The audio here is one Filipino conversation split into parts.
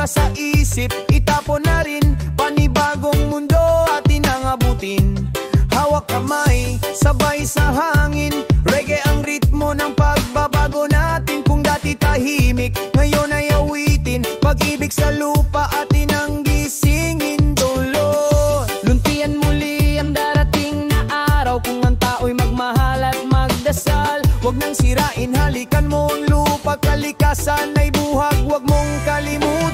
basura sa isip, itapon na rin. Panibagong mundo atin ang abutin. Hawak kamay, sabay sa hangin. Reggae ang ritmo ng pagbabago natin. Kung dati tahimik, ngayon ay awitin. Pag-ibig sa lupa atin ang gisingin. Dulot, luntian muli ang darating na araw. Kung ang tao'y magmahal at magdasal, huwag nang sirain, halikan mo ang lupa. Kalikasan ay buhag, huwag mong kalimutan.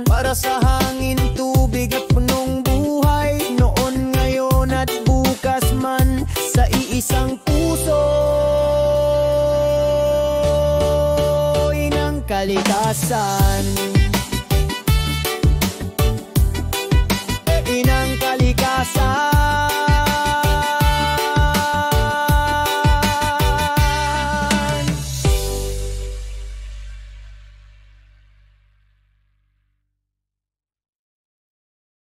Para sa hangin, tubig at punong buhay. Noon, ngayon at bukas man, sa iisang puso ng kalikasan.